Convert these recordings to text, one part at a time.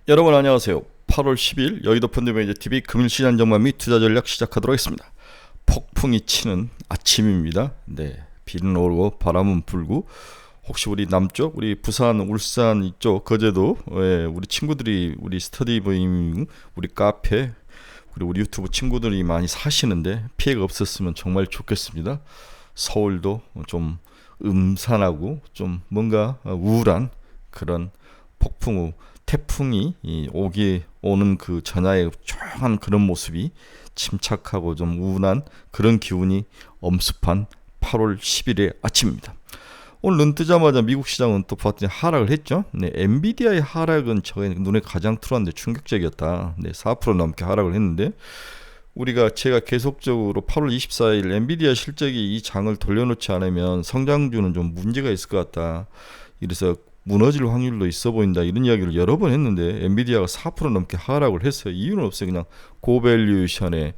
여러분 안녕하세요. 8월 10일 여의도 펀드매니저TV 금일시장 전망 및 투자 전략 시작하도록 하겠습니다. 폭풍이 치는 아침입니다. 네, 비는 오고 바람은 불고 혹시 우리 남쪽, 우리 부산, 울산 이쪽 거제도 우리 친구들이 우리 스터디브임, 우리 카페, 그리고 우리 유튜브 친구들이 많이 사시는데 피해가 없었으면 정말 좋겠습니다. 서울도 좀 음산하고 좀 뭔가 우울한 그런 폭풍 후 태풍이 오는 그 전야의 조용한 그런 모습이 침착하고 좀 우운한 그런 기운이 엄습한 8월 10일의 아침입니다. 오늘 눈 뜨자마자 미국 시장은 또 봤더니 하락을 했죠. 네, 엔비디아의 하락은 저의 눈에 가장 들어왔는데 충격적이었다. 네, 4% 넘게 하락을 했는데 제가 계속적으로 8월 24일 엔비디아 실적이 이 장을 돌려놓지 않으면 성장주는 좀 문제가 있을 것 같다. 이래서 무너질 확률도 있어 보인다 이런 이야기를 여러 번 했는데 엔비디아가 4% 넘게 하락을 했어요. 이유는 없어요. 그냥 고밸류션에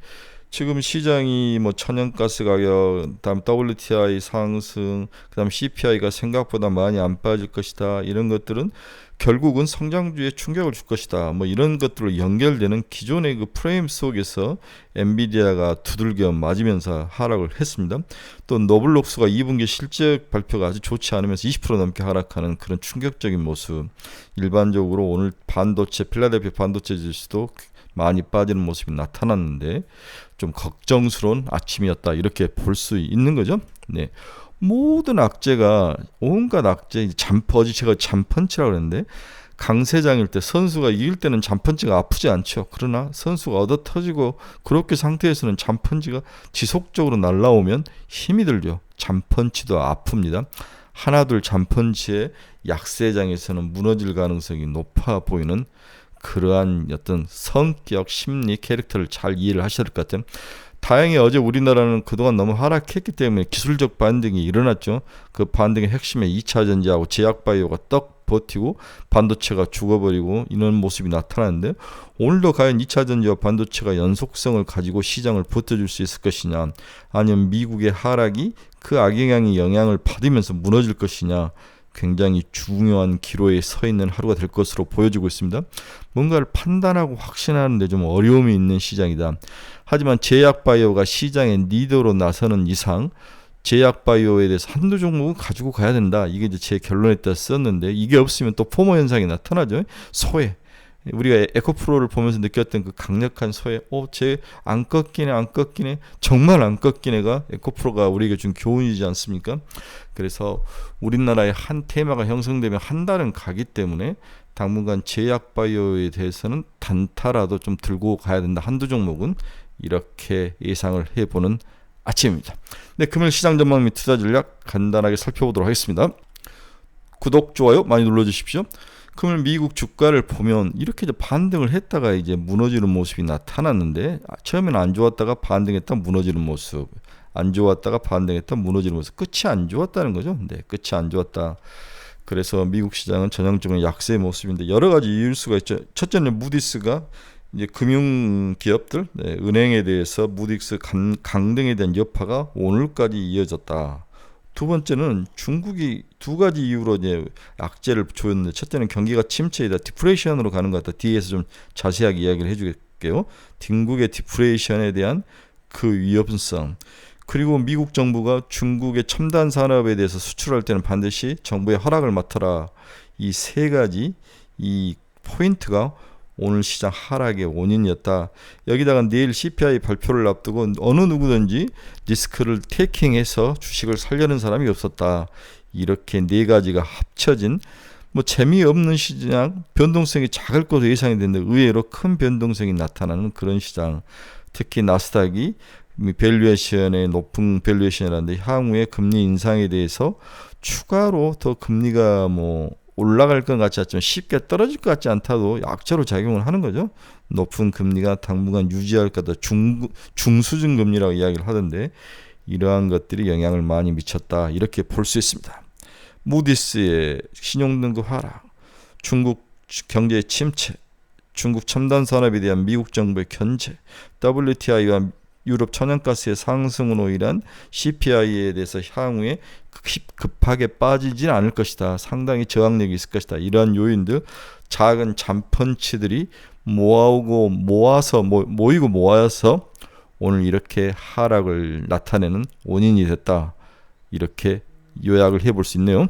지금 시장이 뭐 천연가스 가격, 다음 WTI 상승, 그다음 CPI가 생각보다 많이 안 빠질 것이다. 이런 것들은 결국은 성장주에 충격을 줄 것이다. 뭐 이런 것들로 연결되는 기존의 그 프레임 속에서 엔비디아가 두들겨 맞으면서 하락을 했습니다. 또 노블록스가 2분기 실적 발표가 아주 좋지 않으면서 20% 넘게 하락하는 그런 충격적인 모습. 일반적으로 오늘 필라델피아 반도체 지수도 많이 빠지는 모습이 나타났는데 좀 걱정스러운 아침이었다 이렇게 볼 수 있는 거죠. 네. 모든 악재가 온갖 악재 어제 제가 잠펀치라고 그랬는데 강세장일 때 선수가 이길 때는 잠펀치가 아프지 않죠. 그러나 선수가 얻어 터지고 그렇게 상태에서는 잠펀치가 지속적으로 날라오면 힘이 들죠. 잠펀치도 아픕니다. 하나둘 잠펀치의 약세장에서는 무너질 가능성이 높아 보이는 그러한 어떤 성격, 심리, 캐릭터를 잘 이해를 하셔야 될 것 같아요. 다행히 어제 우리나라는 그동안 너무 하락했기 때문에 기술적 반등이 일어났죠. 그 반등의 핵심에 2차전지하고 제약바이오가 떡 버티고 반도체가 죽어버리고 이런 모습이 나타나는데 오늘도 과연 2차전지와 반도체가 연속성을 가지고 시장을 버텨줄 수 있을 것이냐 아니면 미국의 하락이 그 악영향의 영향을 받으면서 무너질 것이냐 굉장히 중요한 기로에 서 있는 하루가 될 것으로 보여지고 있습니다. 뭔가를 판단하고 확신하는데 좀 어려움이 있는 시장이다. 하지만 제약바이오가 시장의 리더로 나서는 이상 제약바이오에 대해서 한두 종목은 가지고 가야 된다. 이게 이제 제 결론에다 썼는데 이게 없으면 또 포모 현상이 나타나죠. 소외. 우리가 에코프로를 보면서 느꼈던 그 강력한 소외, 쟤 안 꺾이네, 정말 안 꺾이네가 에코프로가 우리에게 준 교훈이지 않습니까? 그래서 우리나라의 한 테마가 형성되면 한 달은 가기 때문에 당분간 제약바이오에 대해서는 단타라도 좀 들고 가야 된다. 한두 종목은 이렇게 예상을 해보는 아침입니다. 네, 금일 시장 전망 및 투자 전략 간단하게 살펴보도록 하겠습니다. 구독, 좋아요 많이 눌러주십시오. 금일 미국 주가를 보면 이렇게 이제 반등을 했다가 이제 무너지는 모습이 나타났는데 처음에는 안 좋았다가 반등했다 무너지는 모습, 안 좋았다가 반등했다 무너지는 모습, 끝이 안 좋았다는 거죠. 네, 끝이 안 좋았다. 그래서 미국 시장은 전형적인 약세의 모습인데 여러 가지 이유일 수가 있죠. 첫째는 무디스가 이제 금융 기업들, 은행에 대해서 무디스 강등에 대한 여파가 오늘까지 이어졌다. 두 번째는 중국이 두 가지 이유로 이제 악재를 줬는데 첫째는 경기가 침체이다. 디프레이션으로 가는 것 같다. 뒤에서 좀 자세하게 이야기를 해주겠게요. 중국의 디프레이션에 대한 그 위험성. 그리고 미국 정부가 중국의 첨단 산업에 대해서 수출할 때는 반드시 정부의 허락을 맡아라. 이 세 가지 이 포인트가 오늘 시장 하락의 원인이었다. 여기다가 내일 CPI 발표를 앞두고 어느 누구든지 리스크를 테이킹해서 주식을 살려는 사람이 없었다. 이렇게 네 가지가 합쳐진 뭐 재미없는 시장, 변동성이 작을 것으로 예상이 되는데 의외로 큰 변동성이 나타나는 그런 시장. 특히 나스닥이 밸류에이션의 높은 밸류에이션이라는데 향후에 금리 인상에 대해서 추가로 더 금리가 올라갈 것 같지 않지만 쉽게 떨어질 것 같지 않다도 약재로 작용을 하는 거죠. 높은 금리가 당분간 유지할 거다. 중수준 금리라고 이야기를 하던데 이러한 것들이 영향을 많이 미쳤다. 이렇게 볼 수 있습니다. 무디스의 신용등급 하락, 중국 경제의 침체, 중국 첨단 산업에 대한 미국 정부의 견제, WTI와 유럽 천연가스의 상승으로 인한 CPI에 대해서 향후에 급하게 빠지진 않을 것이다. 상당히 저항력이 있을 것이다. 이러한 요인들 작은 잠펀치들이 모이고 모아서 오늘 이렇게 하락을 나타내는 원인이 됐다. 이렇게 요약을 해볼 수 있네요.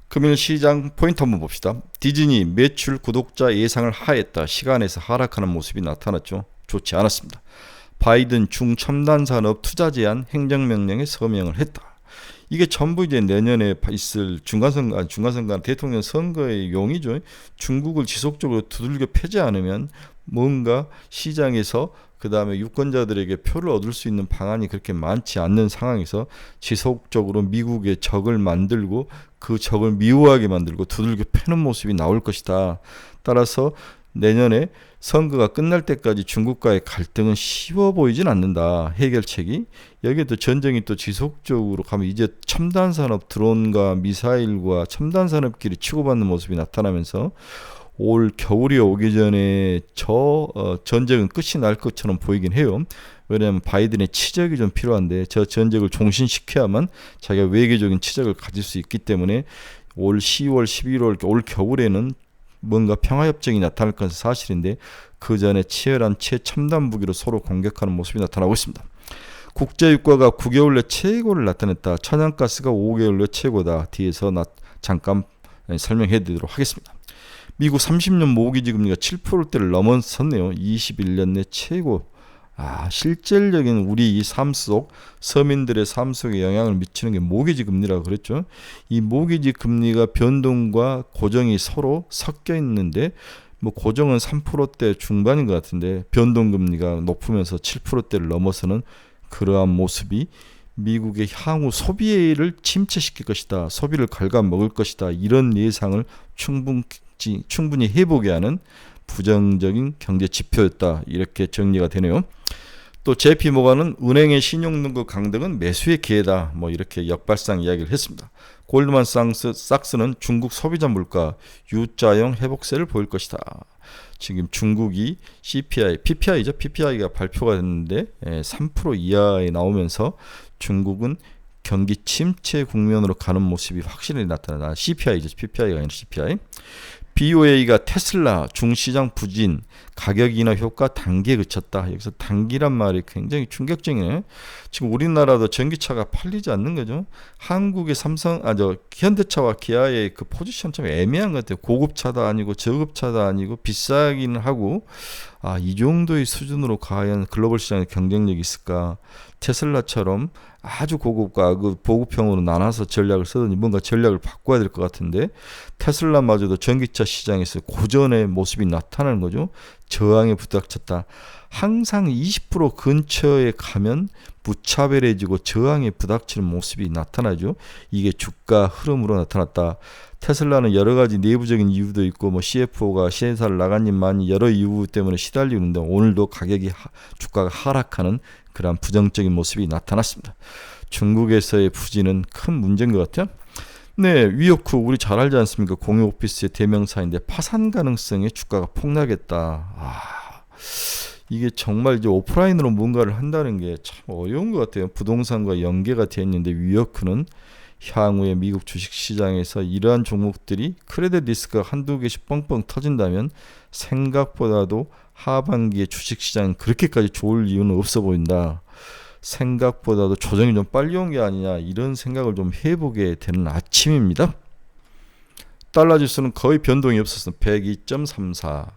금일 시장 포인트 한번 봅시다. 디즈니 매출 구독자 예상을 하했다. 시간에서 하락하는 모습이 나타났죠. 좋지 않았습니다. 바이든 중첨단산업 투자 제한 행정명령에 서명을 했다. 이게 전부 이제 내년에 있을 중간선거 대통령 선거의 용이죠. 중국을 지속적으로 두들겨 패지 않으면 뭔가 시장에서 그 다음에 유권자들에게 표를 얻을 수 있는 방안이 그렇게 많지 않는 상황에서 지속적으로 미국의 적을 만들고 그 적을 미워하게 만들고 두들겨 패는 모습이 나올 것이다. 따라서 내년에 선거가 끝날 때까지 중국과의 갈등은 쉬워 보이진 않는다. 해결책이. 여기에 또 전쟁이 또 지속적으로 가면 이제 첨단산업 드론과 미사일과 첨단산업끼리 치고받는 모습이 나타나면서 올 겨울이 오기 전에 전쟁은 끝이 날 것처럼 보이긴 해요. 왜냐하면 바이든의 치적이 좀 필요한데 저 전쟁을 종신시켜야만 자기가 외교적인 치적을 가질 수 있기 때문에 올 10월, 11월, 올 겨울에는 뭔가 평화협정이 나타날 것은 사실인데 그 전에 치열한 최첨단 무기로 서로 공격하는 모습이 나타나고 있습니다. 국제유가가 9개월 내 최고를 나타냈다. 천연가스가 5개월 내 최고다. 뒤에서 잠깐 설명해 드리도록 하겠습니다. 미국 30년 모기지 금리가 7%대를 넘어섰네요. 21년 내 최고. 실질적인 우리 이 삶 속 서민들의 삶 속에 영향을 미치는 게 모기지 금리라고 그랬죠. 이 모기지 금리가 변동과 고정이 서로 섞여 있는데 고정은 3%대 중반인 것 같은데 변동 금리가 높으면서 7%대를 넘어서는 그러한 모습이 미국의 향후 소비를 침체시킬 것이다. 소비를 갉아먹을 것이다. 이런 예상을 충분히 해보게 하는 부정적인 경제 지표였다. 이렇게 정리가 되네요. 또 JP 모건은 은행의 신용등급 강등은 매수의 기회다. 이렇게 역발상 이야기를 했습니다. 골드만삭스는 중국 소비자 물가 U자형 회복세를 보일 것이다. 지금 중국이 CPI, PPI죠. PPI가 발표가 됐는데 3% 이하에 나오면서 중국은 경기 침체 국면으로 가는 모습이 확실히 나타나다. CPI죠. PPI가 아니라 CPI. BOA가 테슬라 중시장 부진 가격 인하 효과 단기에 그쳤다. 여기서 단기란 말이 굉장히 충격적이네요. 지금 우리나라도 전기차가 팔리지 않는 거죠. 한국의 현대차와 기아의 그 포지션 좀 애매한 것 같아요. 고급차도 아니고 저급차도 아니고 비싸기는 하고 이 정도의 수준으로 과연 글로벌 시장에 경쟁력이 있을까? 테슬라처럼 아주 고급과 그 보급형으로 나눠서 전략을 쓰더니 뭔가 전략을 바꿔야 될 것 같은데 테슬라마저도 전기차 시장에서 고전의 모습이 나타나는 거죠. 저항에 부닥쳤다. 항상 20% 근처에 가면 무차별해지고 저항에 부닥치는 모습이 나타나죠. 이게 주가 흐름으로 나타났다. 테슬라는 여러 가지 내부적인 이유도 있고 CFO가 시행사를 나간님만 여러 이유 때문에 시달리는데 오늘도 주가가 하락하는 그런 부정적인 모습이 나타났습니다. 중국에서의 부진은 큰 문제인 것 같아요. 네, 위오크 우리 잘 알지 않습니까? 공유 오피스의 대명사인데 파산 가능성에 주가가 폭락했다. 이게 정말 이제 오프라인으로 뭔가를 한다는 게 참 어려운 것 같아요. 부동산과 연계가 되어 있는데 위오크는 향후에 미국 주식시장에서 이러한 종목들이 크레딧 리스크가 한두 개씩 뻥뻥 터진다면 생각보다도 하반기에 주식시장은 그렇게까지 좋을 이유는 없어 보인다. 생각보다도 조정이 좀 빨리 온 게 아니냐 이런 생각을 좀 해보게 되는 아침입니다. 달러 지수는 거의 변동이 없었습니다. 102.34.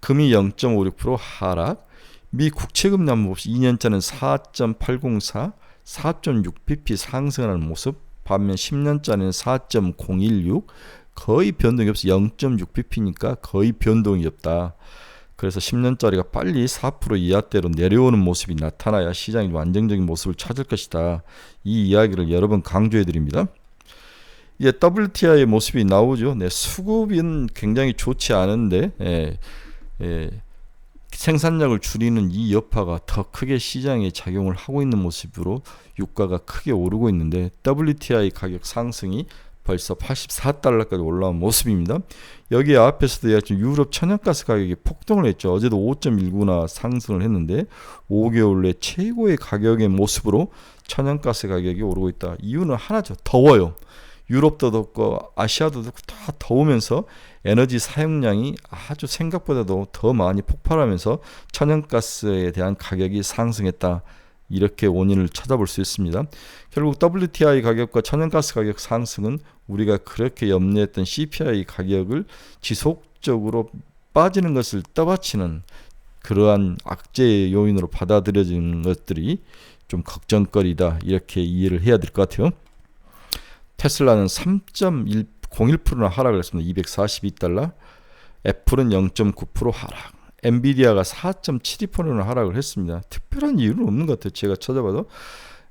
금이 0.56% 하락. 미 국채금리 한번 봅시다. 2년짜리는 4.804, 4.6pp 상승하는 모습. 반면 10년짜리는 4.016. 거의 변동이 없어. 0.6pp니까 거의 변동이 없다. 그래서 10년짜리가 빨리 4% 이하대로 내려오는 모습이 나타나야 시장이 안정적인 모습을 찾을 것이다. 이 이야기를 여러 번 강조해 드립니다. 이제 WTI의 모습이 나오죠. 네, 수급은 굉장히 좋지 않은데 생산량을 줄이는 이 여파가 더 크게 시장에 작용을 하고 있는 모습으로 유가가 크게 오르고 있는데 WTI 가격 상승이 벌써 84달러까지 올라온 모습입니다. 여기 앞에서도 이야기했지만 유럽 천연가스 가격이 폭등을 했죠. 어제도 5.19나 상승을 했는데 5개월 내 최고의 가격의 모습으로 천연가스 가격이 오르고 있다. 이유는 하나죠. 더워요. 유럽도 덥고 아시아도 덥고 다 더우면서 에너지 사용량이 아주 생각보다도 더 많이 폭발하면서 천연가스에 대한 가격이 상승했다. 이렇게 원인을 찾아볼 수 있습니다. 결국 WTI 가격과 천연가스 가격 상승은 우리가 그렇게 염려했던 CPI 가격을 지속적으로 빠지는 것을 떠받치는 그러한 악재의 요인으로 받아들여지는 것들이 좀 걱정거리다, 이렇게 이해를 해야 될 것 같아요. 테슬라는 3.01%나 하락을 했습니다. 242달러. 애플은 0.9% 하락. 엔비디아가 4.72%나 하락을 했습니다. 특별한 이유는 없는 것 같아요. 제가 찾아봐도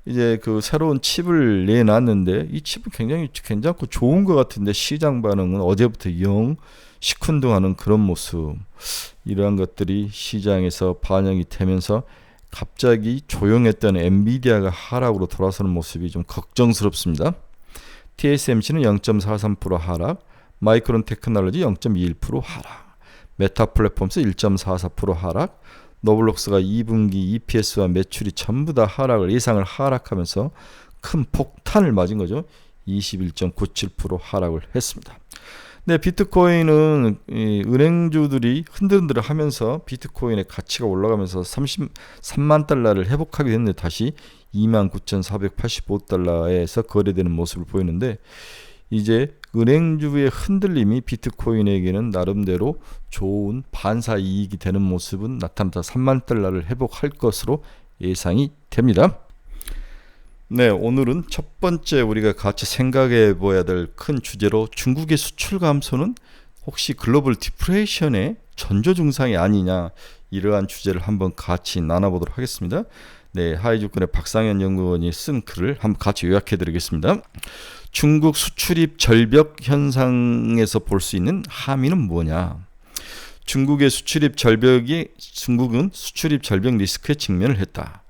이제 그 새로운 칩을 내놨는데 이 칩은 굉장히 괜찮고 좋은 것 같은데 시장 반응은 어제부터 영 시큰둥하는 그런 모습. 이러한 것들이 시장에서 반영이 되면서 갑자기 조용했던 엔비디아가 하락으로 돌아서는 모습이 좀 걱정스럽습니다. TSMC는 0.43% 하락, 마이크론 테크놀로지 0.21% 하락, 메타 플랫폼스 1.44% 하락, 노블록스가 2분기 EPS와 매출이 전부 다 하락을 예상을 하락하면서 큰 폭탄을 맞은 거죠. 21.97% 하락을 했습니다. 네, 비트코인은 은행주들이 흔들흔들하면서 비트코인의 가치가 올라가면서 33만 달러를 회복하게 됐는데 다시 29,485달러에서 거래되는 모습을 보이는데 이제 은행주의 흔들림이 비트코인에게는 나름대로 좋은 반사 이익이 되는 모습은 나타났다. 3만 달러를 회복할 것으로 예상이 됩니다. 네, 오늘은 첫 번째 우리가 같이 생각해 봐야 될 큰 주제로 중국의 수출 감소는 혹시 글로벌 디프레이션의 전조 증상이 아니냐, 이러한 주제를 한번 같이 나눠보도록 하겠습니다. 네, 하이주권의 박상현 연구원이 쓴 글을 한번 같이 요약해 드리겠습니다. 중국 수출입 절벽 현상에서 볼 수 있는 함의는 뭐냐? 중국은 수출입 절벽 리스크에 직면을 했다.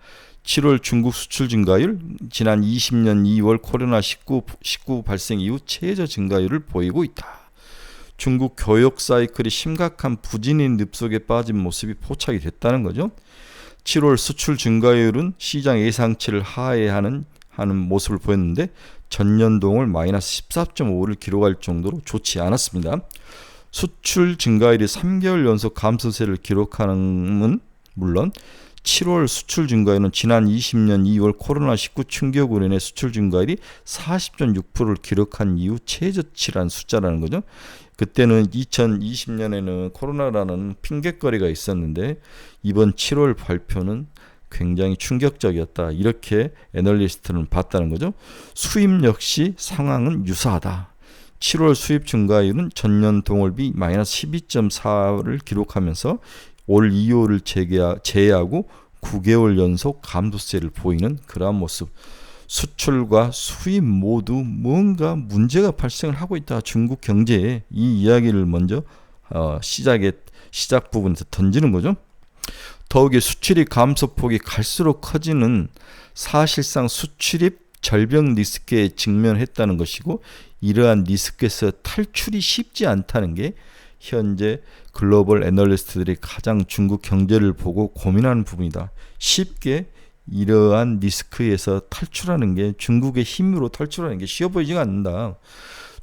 7월 중국 수출 증가율 지난 20년 2월 코로나19 발생 이후 최저 증가율을 보이고 있다. 중국 교역 사이클이 심각한 부진인 늪속에 빠진 모습이 포착이 됐다는 거죠. 7월 수출 증가율은 시장 예상치를 하회하는 모습을 보였는데 전년 동월 마이너스 14.5를 기록할 정도로 좋지 않았습니다. 수출 증가율이 3개월 연속 감소세를 기록하는 건 물론 7월 수출 증가율은 지난 20년 2월 코로나19 충격으로 인해 수출 증가율이 40.6%를 기록한 이후 최저치란 숫자라는 거죠. 그때는 2020년에는 코로나라는 핑계거리가 있었는데 이번 7월 발표는 굉장히 충격적이었다. 이렇게 애널리스트는 봤다는 거죠. 수입 역시 상황은 유사하다. 7월 수입 증가율은 전년 동월비 마이너스 12.4를 기록하면서 올 2월을 제외하고 9개월 연속 감소세를 보이는 그러한 모습. 수출과 수입 모두 뭔가 문제가 발생을 하고 있다. 중국 경제에 이 이야기를 먼저 시작 부분에서 던지는 거죠. 더욱이 수출입 감소폭이 갈수록 커지는 사실상 수출입 절벽 리스크에 직면했다는 것이고 이러한 리스크에서 탈출이 쉽지 않다는 게 현재 글로벌 애널리스트들이 가장 중국 경제를 보고 고민하는 부분이다. 쉽게 이러한 리스크에서 탈출하는 게 중국의 힘으로 탈출하는 게 쉬워 보이지가 않는다.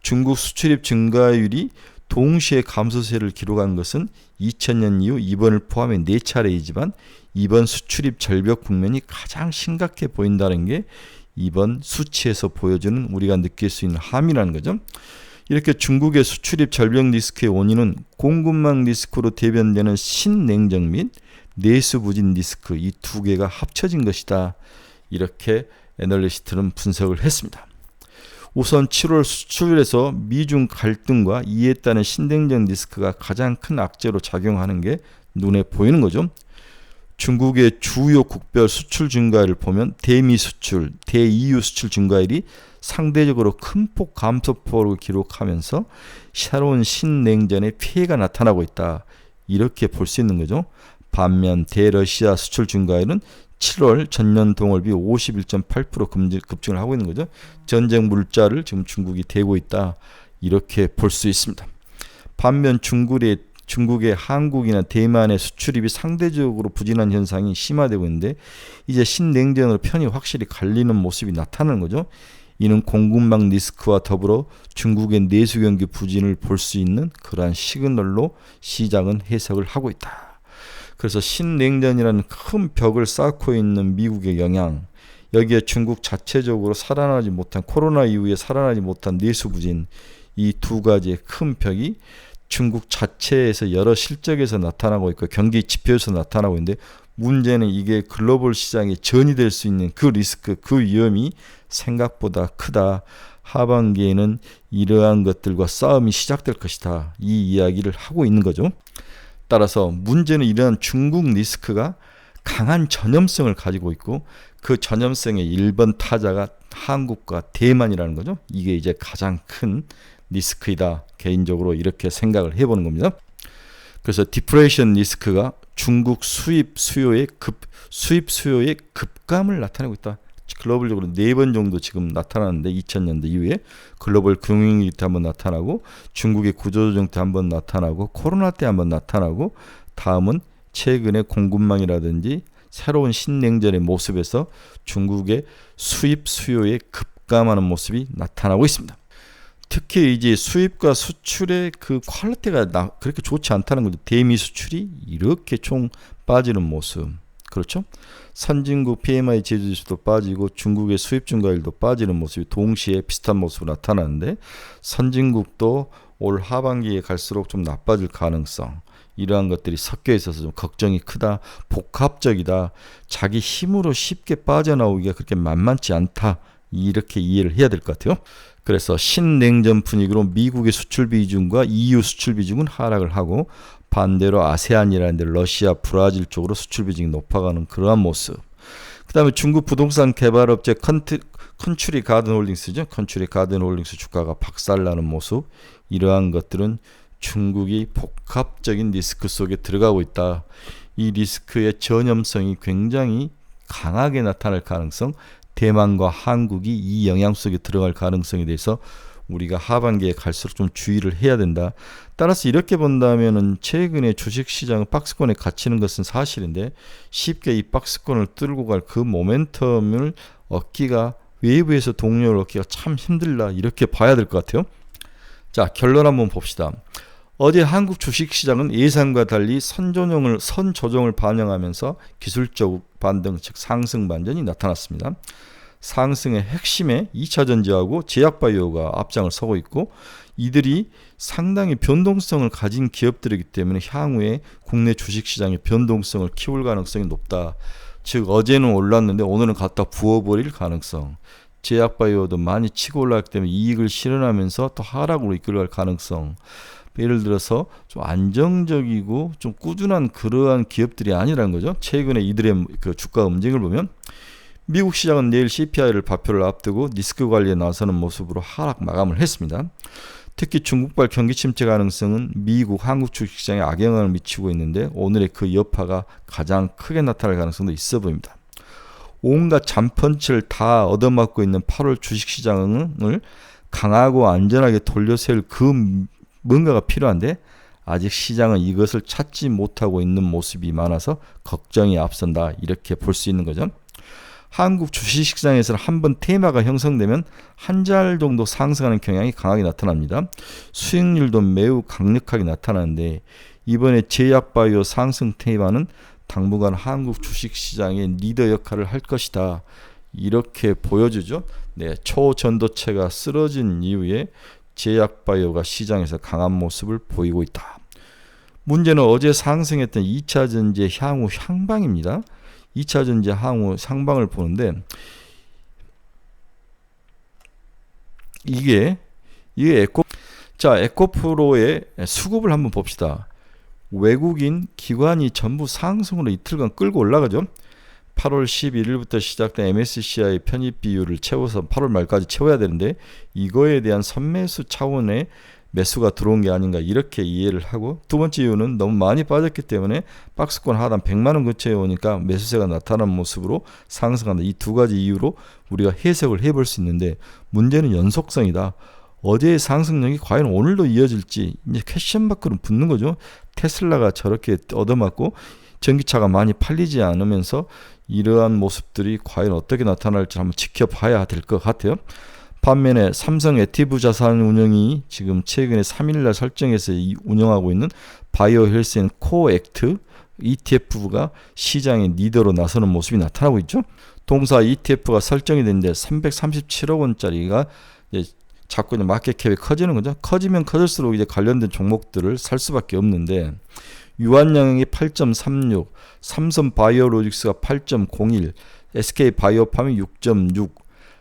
중국 수출입 증가율이 동시에 감소세를 기록한 것은 2000년 이후 이번을 포함해 4차례이지만 이번 수출입 절벽 국면이 가장 심각해 보인다는 게 이번 수치에서 보여주는 우리가 느낄 수 있는 함이라는 거죠. 이렇게 중국의 수출입 절벽 리스크의 원인은 공급망 리스크로 대변되는 신냉정 및 내수 부진 리스크 이 두 개가 합쳐진 것이다. 이렇게 애널리스트는 분석을 했습니다. 우선 7월 수출에서 미중 갈등과 이에 따른 신냉정 리스크가 가장 큰 악재로 작용하는 게 눈에 보이는 거죠. 중국의 주요 국별 수출 증가율을 보면 대미 수출, 대EU 수출 증가율이 상대적으로 큰 폭 감소폭을 기록하면서 새로운 신냉전의 피해가 나타나고 있다. 이렇게 볼 수 있는 거죠. 반면 대러시아 수출 증가율은 7월 전년 동월비 51.8% 급증을 하고 있는 거죠. 전쟁 물자를 지금 중국이 대고 있다. 이렇게 볼 수 있습니다. 반면 중국의 한국이나 대만의 수출입이 상대적으로 부진한 현상이 심화되고 있는데 이제 신냉전으로 편이 확실히 갈리는 모습이 나타나는 거죠. 이는 공급망 리스크와 더불어 중국의 내수 경기 부진을 볼 수 있는 그러한 시그널로 시장은 해석을 하고 있다. 그래서 신냉전이라는 큰 벽을 쌓고 있는 미국의 영향, 여기에 중국 자체적으로 살아나지 못한 코로나 이후에 살아나지 못한 내수 부진, 이 두 가지의 큰 벽이 중국 자체에서 여러 실적에서 나타나고 있고 경기 지표에서 나타나고 있는데, 문제는 이게 글로벌 시장에 전이될 수 있는 그 리스크, 그 위험이 생각보다 크다. 하반기에는 이러한 것들과 싸움이 시작될 것이다. 이 이야기를 하고 있는 거죠. 따라서 문제는 이러한 중국 리스크가 강한 전염성을 가지고 있고, 그 전염성의 1번 타자가 한국과 대만이라는 거죠. 이게 이제 가장 큰 리스크이다. 개인적으로 이렇게 생각을 해보는 겁니다. 그래서 디프레이션 리스크가 중국 수입 수요의 급감을 나타내고 있다. 글로벌적으로 4번 정도 지금 나타나는데, 2000년대 이후에 글로벌 금융위기 때 한번 나타나고, 중국의 구조조정 때 한번 나타나고, 코로나 때 한번 나타나고, 다음은 최근에 공급망이라든지 새로운 신냉전의 모습에서 중국의 수입 수요에 급감하는 모습이 나타나고 있습니다. 특히 이제 수입과 수출의 그 퀄리티가 그렇게 좋지 않다는 거죠. 대미 수출이 이렇게 총 빠지는 모습. 그렇죠? 선진국 PMI 제조지수도 빠지고 중국의 수입 증가율도 빠지는 모습이 동시에 비슷한 모습으로 나타나는데, 선진국도 올 하반기에 갈수록 좀 나빠질 가능성, 이러한 것들이 섞여 있어서 좀 걱정이 크다. 복합적이다. 자기 힘으로 쉽게 빠져나오기가 그렇게 만만치 않다. 이렇게 이해를 해야 될 것 같아요. 그래서 신냉전 분위기로 미국의 수출 비중과 EU 수출 비중은 하락을 하고, 반대로 아세안이라는 데 러시아, 브라질 쪽으로 수출 비중이 높아가는 그러한 모습. 그 다음에 중국 부동산 개발업체 컨츄리 가든 홀딩스죠. 컨츄리 가든 홀딩스 주가가 박살나는 모습. 이러한 것들은 중국이 복합적인 리스크 속에 들어가고 있다. 이 리스크의 전염성이 굉장히 강하게 나타날 가능성, 대만과 한국이 이 영향 속에 들어갈 가능성에 대해서 우리가 하반기에 갈수록 좀 주의를 해야 된다. 따라서 이렇게 본다면은 최근에 주식시장은 박스권에 갇히는 것은 사실인데, 쉽게 이 박스권을 뚫고 갈 그 모멘텀을 얻기가, 외부에서 동력을 얻기가 참 힘들다. 이렇게 봐야 될 것 같아요. 자, 결론 한번 봅시다. 어제 한국 주식시장은 예상과 달리 선조정을 반영하면서 기술적 반등, 즉 상승 반전이 나타났습니다. 상승의 핵심에 2차전지하고 제약바이오가 앞장을 서고 있고, 이들이 상당히 변동성을 가진 기업들이기 때문에 향후에 국내 주식시장의 변동성을 키울 가능성이 높다. 즉 어제는 올랐는데 오늘은 갖다 부어버릴 가능성, 제약바이오도 많이 치고 올랐기 때문에 이익을 실현하면서 또 하락으로 이끌어갈 가능성, 예를 들어서 좀 안정적이고 좀 꾸준한 그러한 기업들이 아니라는 거죠. 최근에 이들의 그 주가 움직임을 보면, 미국 시장은 내일 CPI를 발표를 앞두고 리스크 관리에 나서는 모습으로 하락 마감을 했습니다. 특히 중국발 경기 침체 가능성은 미국, 한국 주식시장에 악영향을 미치고 있는데, 오늘의 그 여파가 가장 크게 나타날 가능성도 있어 보입니다. 온갖 잠펀치를 다 얻어맞고 있는 8월 주식시장을 강하고 안전하게 돌려세울 그 뭔가가 필요한데, 아직 시장은 이것을 찾지 못하고 있는 모습이 많아서 걱정이 앞선다. 이렇게 볼 수 있는 거죠. 한국 주식시장에서는 한번 테마가 형성되면 한 달 정도 상승하는 경향이 강하게 나타납니다. 수익률도 매우 강력하게 나타나는데, 이번에 제약바이오 상승 테마는 당분간 한국 주식시장의 리더 역할을 할 것이다. 이렇게 보여주죠. 네, 초전도체가 쓰러진 이후에 제약바이오가 시장에서 강한 모습을 보이고 있다. 문제는 어제 상승했던 2차전지의 향후 향방입니다. 2차전지 향후 상방을 보는데, 이게 에코프로의 수급을 한번 봅시다. 외국인 기관이 전부 상승으로 이틀간 끌고 올라가죠. 8월 11일부터 시작된 MSCI 편입 비율을 채워서 8월 말까지 채워야 되는데, 이거에 대한 선매수 차원의 매수가 들어온 게 아닌가, 이렇게 이해를 하고, 두 번째 이유는 너무 많이 빠졌기 때문에 박스권 하단 100만 원 근처에 오니까 매수세가 나타난 모습으로 상승한다. 이 두 가지 이유로 우리가 해석을 해볼 수 있는데, 문제는 연속성이다. 어제의 상승력이 과연 오늘도 이어질지 이제 퀘스천 마크로 붙는 거죠. 테슬라가 저렇게 얻어맞고 전기차가 많이 팔리지 않으면서 이러한 모습들이 과연 어떻게 나타날지 한번 지켜봐야 될 것 같아요. 반면에 삼성 액티브 자산운용이 지금 최근에 3일날 설정해서 운영하고 있는 바이오 헬스 앤 코액트 ETF가 시장의 리더로 나서는 모습이 나타나고 있죠. 동사 ETF가 설정이 됐는데 337억 원짜리가 자꾸 이제 마켓캡이 커지는 거죠. 커지면 커질수록 이제 관련된 종목들을 살 수밖에 없는데, 유한양행이 8.36, 삼성 바이오로직스가 8.01, SK 바이오팜이 6.6,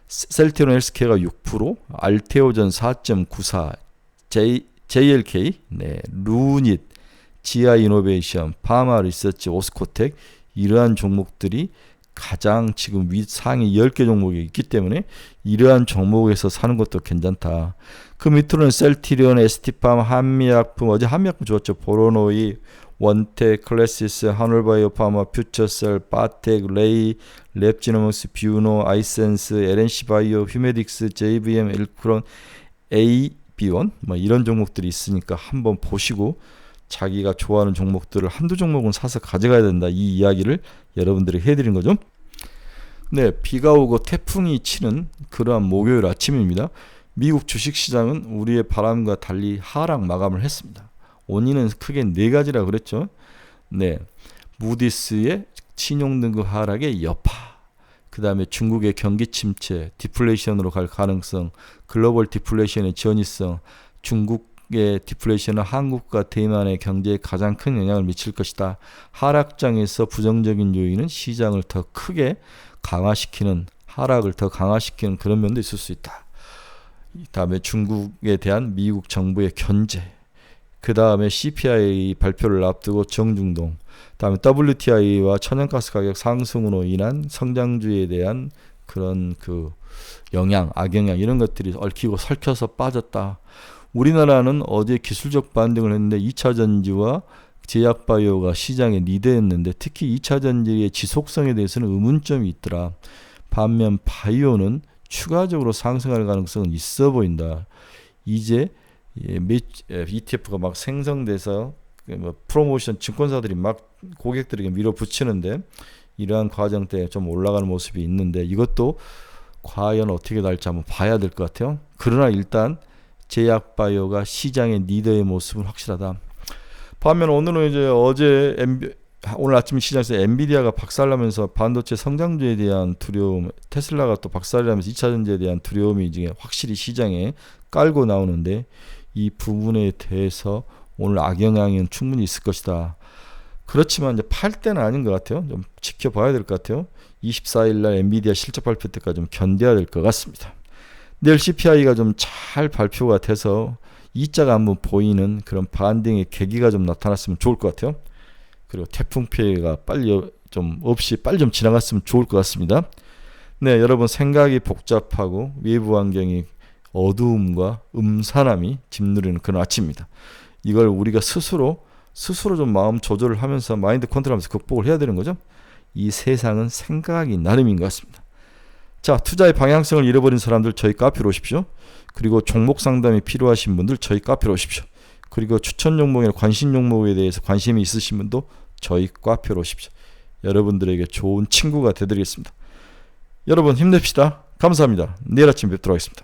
셀트리온 헬스케어가 6%, 알테오전 4.94, JLK, 루닛, 지아이노베이션, 파마리서치, 오스코텍, 이러한 종목들이 가장 지금 상위 10개 종목이 있기 때문에 이러한 종목에서 사는 것도 괜찮다. 그 밑으로는 셀트리온, ST팜, 한미약품, 어제 한미약품 좋았죠. 보로노이, 원텍, 클래시스, 한올바이오파마, 퓨처셀, 바텍, 레이, 랩지노믹스, 뷰노, 아이센스, LNC바이오, 휴메딕스, JVM, 엘크론, AB1 뭐 이런 종목들이 있으니까 한번 보시고 자기가 좋아하는 종목들을 한두 종목은 사서 가져가야 된다. 이 이야기를 여러분들이 해드린 거죠. 네, 비가 오고 태풍이 치는 그러한 목요일 아침입니다. 미국 주식시장은 우리의 바람과 달리 하락 마감을 했습니다. 원인은 크게 네 가지라 그랬죠. 네, 무디스의 신용등급 하락의 여파, 그 다음에 중국의 경기 침체, 디플레이션으로 갈 가능성, 글로벌 디플레이션의 전이성, 중국의 디플레이션은 한국과 대만의 경제에 가장 큰 영향을 미칠 것이다. 하락장에서 부정적인 요인은 시장을 더 크게 강화시키는, 하락을 더 강화시키는 그런 면도 있을 수 있다. 다음에 중국에 대한 미국 정부의 견제, 그 다음에 CPI 발표를 앞두고 정중동, 다음에 WTI와 천연가스 가격 상승으로 인한 성장주에 대한 그런 그 영향, 악영향 이런 것들이 얽히고 설켜서 빠졌다. 우리나라는 어제 기술적 반등을 했는데 2차 전지와 제약바이오가 시장에 리드했는데 특히 2차 전지의 지속성에 대해서는 의문점이 있더라. 반면 바이오는 추가적으로 상승할 가능성은 있어 보인다. 이제 ETF가 막 생성돼서 프로모션 증권사들이 막 고객들에게 밀어붙이는데 이러한 과정 때 좀 올라가는 모습이 있는데 이것도 과연 어떻게 날지 한번 봐야 될 것 같아요. 그러나 일단 제약바이오가 시장의 리더의 모습은 확실하다. 반면 오늘은 이제 오늘 아침 시장에서 엔비디아가 박살나면서 반도체 성장주에 대한 두려움, 테슬라가 또 박살나면서 2차 전지에 대한 두려움이 이제 확실히 시장에 깔고 나오는데 이 부분에 대해서 오늘 악영향은 충분히 있을 것이다. 그렇지만 이제 팔 때는 아닌 것 같아요. 좀 지켜봐야 될 것 같아요. 24일 날 엔비디아 실적 발표 때까지 좀 견뎌야 될 것 같습니다. 내일 CPI가 좀 잘 발표가 돼서 이자가 한번 보이는 그런 반등의 계기가 좀 나타났으면 좋을 것 같아요. 그리고 태풍 피해가 빨리 좀 지나갔으면 좋을 것 같습니다. 네, 여러분 생각이 복잡하고 외부 환경이 어두움과 음산함이 짓누르는 그런 아침입니다. 이걸 우리가 스스로 좀 마음 조절을 하면서 마인드 컨트롤하면서 극복을 해야 되는 거죠. 이 세상은 생각이 나름인 것 같습니다. 자, 투자의 방향성을 잃어버린 사람들 저희 카페로 오십시오. 그리고 종목 상담이 필요하신 분들 저희 카페로 오십시오. 그리고 추천 종목이나 관심 종목에 대해서 관심이 있으신 분도 저희 카페로 오십시오. 여러분들에게 좋은 친구가 되드리겠습니다. 여러분 힘냅시다. 감사합니다. 내일 아침 뵙도록 하겠습니다.